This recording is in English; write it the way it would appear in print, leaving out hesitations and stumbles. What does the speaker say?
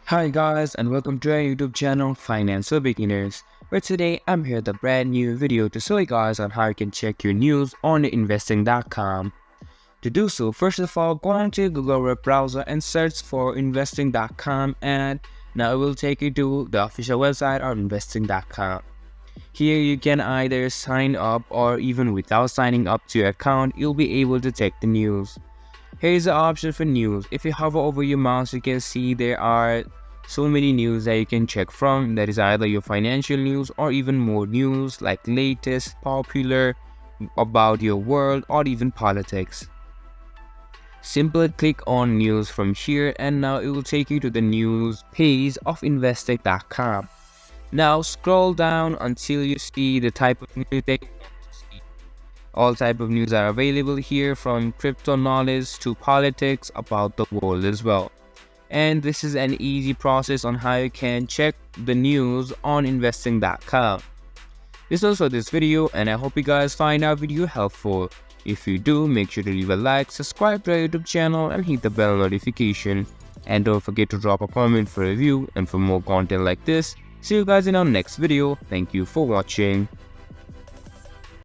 Hi guys, and welcome to our YouTube channel Finance for Beginners, where today I'm here with a brand new video to show you guys on how you can check your news on investing.com. To do so, first of all, go on to your Google web browser and search for investing.com, and now it will take you to the official website of investing.com. Here you can either sign up, or even without signing up to your account, you'll be able to check the news. Here is the option for news. If you hover over your mouse, you can see there are so many news that you can check from. That is either your financial news or even more news like latest, popular, about your world, or even politics. Simply click on news from here, and now it will take you to the news page of investing.com. Now scroll down until you see the type of news that you want to see. All type of news are available here, from crypto knowledge to politics about the world as well. And this is an easy process on how you can check the news on investing.com. This is also this video, and I hope you guys find our video helpful. If you do, make sure to leave a like, subscribe to our YouTube channel, and hit the bell notification. And don't forget to drop a comment for review and for more content like this. See you guys in our next video. Thank you for watching.